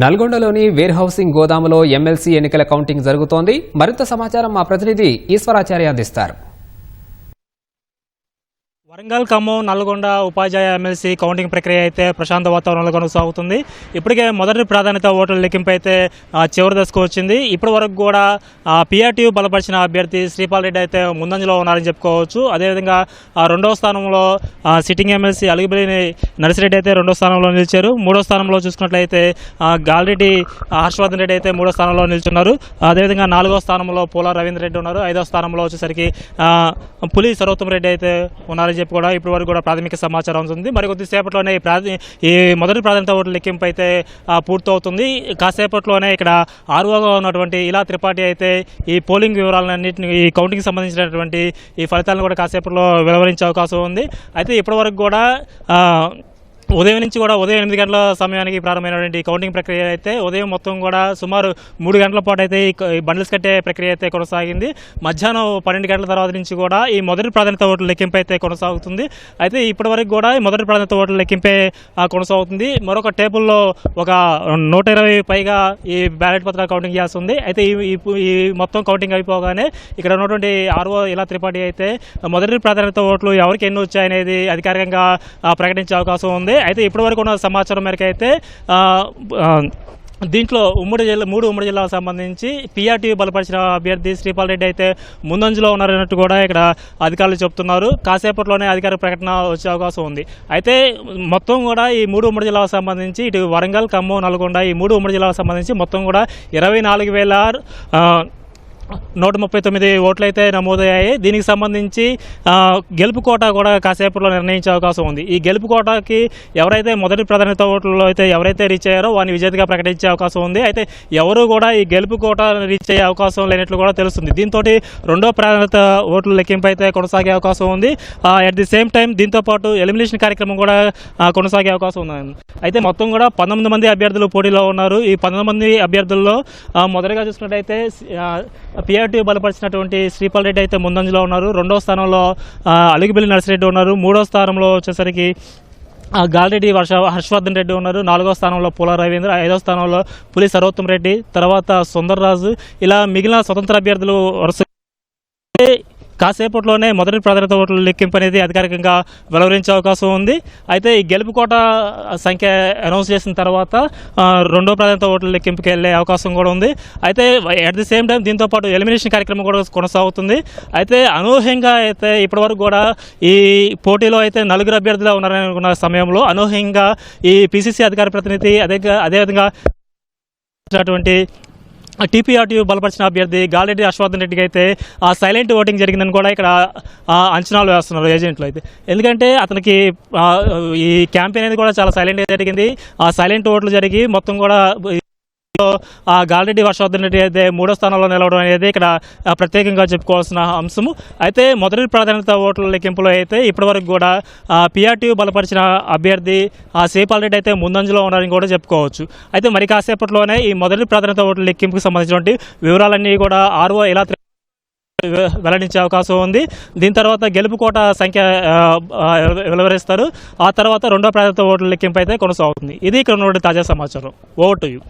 నల్గొండలోని wear housing గోదాములో MLC ఎన్నికల counting జరుగుతోంది. మరింత సమాచారం మా ప్రతినిధి ఈశ్వరాచార్య అందిస్తారు. వరంగల్, ఖమ్మం, నల్గొండ ఉపాధ్యాయ ఎమ్మెల్సీ కౌంటింగ్ ప్రక్రియ అయితే ప్రశాంత వాతావరణంలో కొనసాగుతుంది. ఇప్పటికే మొదటి ప్రాధాన్యత ఓట్ల లెక్కింపు అయితే చివరి దశకు వచ్చింది. ఇప్పటి వరకు కూడా పీఆర్టీయూ బలపరిచిన అభ్యర్థి శ్రీపాల్ రెడ్డి అయితే ముందంజలో ఉన్నారని చెప్పుకోవచ్చు. అదేవిధంగా రెండవ స్థానంలో సిట్టింగ్ ఎమ్మెల్సీ అలుగుబెల్లి నర్సిరెడ్డి అయితే రెండో స్థానంలో నిలిచారు. మూడో స్థానంలో చూసుకున్నట్లయితే గాలిరెడ్డి హర్షవర్ధన్ రెడ్డి అయితే మూడో స్థానంలో నిల్చున్నారు. అదేవిధంగా నాలుగో స్థానంలో పోలా రవీంద్ర రెడ్డి ఉన్నారు. ఐదో స్థానంలో వచ్చేసరికి పులి సర్వోత్తమ రెడ్డి అయితే ఉన్నారని చెప్పి కూడా ఇప్పటి వరకు కూడా ప్రాథమిక సమాచారం ఉంది. మరి కొద్దిసేపట్లోనే ఈ మొదటి ప్రాధాన్యత ఓట్ల లెక్కింపు అయితే పూర్తవుతుంది. కాసేపట్లోనే ఇక్కడ ఆర్ఓగా ఉన్నటువంటి ఇలా త్రిపాఠి అయితే ఈ పోలింగ్ వివరాలన్నింటినీ ఈ కౌంటింగ్ సంబంధించినటువంటి ఈ ఫలితాలను కూడా కాసేపట్లో వెలువరించే అవకాశం ఉంది. అయితే ఇప్పటి వరకు కూడా ఉదయం నుంచి కూడా ఉదయం 8 గంటల సమయానికి ప్రారంభమైనటువంటి కౌంటింగ్ ప్రక్రియ అయితే ఉదయం మొత్తం కూడా సుమారు 3 గంటల పాటు అయితే ఈ బండిల్స్ కట్టే ప్రక్రియ అయితే కొనసాగింది. మధ్యాహ్నం 12 గంటల తర్వాత నుంచి కూడా ఈ మొదటి ప్రాధాన్యత ఓట్ల లెక్కింపు అయితే కొనసాగుతుంది. అయితే ఇప్పటి వరకు కూడా ఈ మొదటి ప్రాధాన్యత ఓట్ల లెక్కింపే కొనసాగుతుంది. మరొక టేబుల్లో ఒక 120 పైగా ఈ బ్యాలెట్ పత్రాలు కౌంటింగ్ చేస్తుంది. అయితే ఈ మొత్తం కౌంటింగ్ అయిపోగానే ఇక్కడ ఉన్నటువంటి ఆర్ఓ ఇలా త్రిపాఠి అయితే మొదటి ప్రాధాన్యత ఓట్లు ఎవరికి ఎన్ని వచ్చాయనేది అధికారికంగా ప్రకటించే అవకాశం ఉంది. అయితే ఇప్పటివరకు ఉన్న సమాచారం మేరకు అయితే దీంట్లో మూడు ఉమ్మడి జిల్లాలకు సంబంధించి పీఆర్టీయూ బలపరిచిన అభ్యర్థి శ్రీపాల్ రెడ్డి అయితే ముందంజలో ఉన్నారన్నట్టు కూడా ఇక్కడ అధికారులు చెప్తున్నారు. కాసేపట్లోనే అధికారిక ప్రకటన వచ్చే అవకాశం ఉంది. అయితే మొత్తం కూడా ఈ 3 ఉమ్మడి జిల్లాలకు సంబంధించి ఇటు వరంగల్, ఖమ్మం, నల్గొండ ఈ 3 ఉమ్మడి జిల్లాలకు సంబంధించి మొత్తం కూడా 24,139 ఓట్లు అయితే నమోదయ్యాయి. దీనికి సంబంధించి గెలుపు కోటా కూడా కాసేపట్లో నిర్ణయించే అవకాశం ఉంది. ఈ గెలుపు కోటాకి ఎవరైతే మొదటి ప్రాధాన్యత ఓట్లలో అయితే ఎవరైతే రీచ్ అయ్యారో వారిని విజేతగా ప్రకటించే అవకాశం ఉంది. అయితే ఎవరు కూడా ఈ గెలుపు కోటా రీచ్ అయ్యే అవకాశం లేనట్లు కూడా తెలుస్తుంది. దీంతో రెండో ప్రాధాన్యత ఓట్ల లెక్కింపు అయితే కొనసాగే అవకాశం ఉంది. అట్ ది సేమ్ టైం దీంతో పాటు ఎలిమినేషన్ కార్యక్రమం కూడా కొనసాగే అవకాశం ఉంది. అయితే మొత్తం కూడా 19 మంది అభ్యర్థులు పోటీలో ఉన్నారు. ఈ 19 మంది అభ్యర్థుల్లో మొదటగా చూసుకున్నట్టయితే పీఆర్టీయూ బలపరిచినటువంటి శ్రీపాల్ రెడ్డి అయితే ముందంజలో ఉన్నారు. రెండో స్థానంలో అలుగుబెల్లి నర్సిరెడ్డి ఉన్నారు. మూడో స్థానంలో వచ్చేసరికి గాలిరెడ్డి హర్షవర్ధన్ రెడ్డి ఉన్నారు. నాలుగో స్థానంలో పోలా రవీంద్ర, ఐదో స్థానంలో పులి సర్వోత్తమ రెడ్డి, తర్వాత సుందర్రాజు, ఇలా మిగిలిన స్వతంత్ర అభ్యర్థులు వరుస కాసేపట్లోనే మొదటి ప్రాధాన్యత ఓట్ల లెక్కింపు అనేది అధికారికంగా వెలువరించే అవకాశం ఉంది. అయితే ఈ గెలుపు కోట సంఖ్య అనౌన్స్ చేసిన తర్వాత రెండో ప్రాధాన్యత ఓట్ల లెక్కింపుకి వెళ్ళే అవకాశం కూడా ఉంది. అయితే అట్ ది సేమ్ టైం దీంతో పాటు ఎలిమినేషన్ కార్యక్రమం కూడా కొనసాగుతుంది. అయితే అనూహ్యంగా అయితే ఇప్పటివరకు కూడా ఈ పోటీలో అయితే 4 అభ్యర్థులు ఉన్నారని అనుకున్న సమయంలో అనూహ్యంగా ఈ పిసిసి అధికార ప్రతినిధి అదేవిధంగా టీపీఆర్టీయూ బలపరిచిన అభ్యర్థి గాలిరెడ్డి హర్షవర్ధన్ రెడ్డికి అయితే సైలెంట్ ఓటింగ్ జరిగిందని కూడా ఇక్కడ అంచనాలు వేస్తున్నారు ఏజెంట్లు అయితే. ఎందుకంటే అతనికి ఈ క్యాంపెయిన్ అనేది కూడా చాలా సైలెంట్గా జరిగింది. ఆ సైలెంట్ ఓట్లు జరిగి మొత్తం కూడా గాలిరెడ్డి హర్షవర్ధన్ రెడ్డి అయితే మూడో స్థానంలో నిలవడం అనేది ఇక్కడ ప్రత్యేకంగా చెప్పుకోవాల్సిన అంశము. అయితే మొదటి ప్రాధాన్యత ఓట్ల లెక్కింపులో అయితే ఇప్పటివరకు కూడా పీఆర్టీయూ బలపరిచిన అభ్యర్థి శ్రీపాల్ రెడ్డి అయితే ముందంజలో ఉన్నారని కూడా చెప్పుకోవచ్చు. అయితే మరి కాసేపట్లోనే ఈ మొదటి ప్రాధాన్యత ఓట్ల లెక్కింపుకు సంబంధించినటువంటి వివరాలన్నీ కూడా ఆర్ఓ ఇలా వెల్లడించే అవకాశం ఉంది. దీని తర్వాత గెలుపు కోట సంఖ్య వెలువరిస్తారు. ఆ తర్వాత రెండో ప్రాధాన్యత ఓట్ల లెక్కింపు అయితే కొనసాగుతుంది. ఇది ఇక్కడ ఉన్న తాజా సమాచారం. Over to you.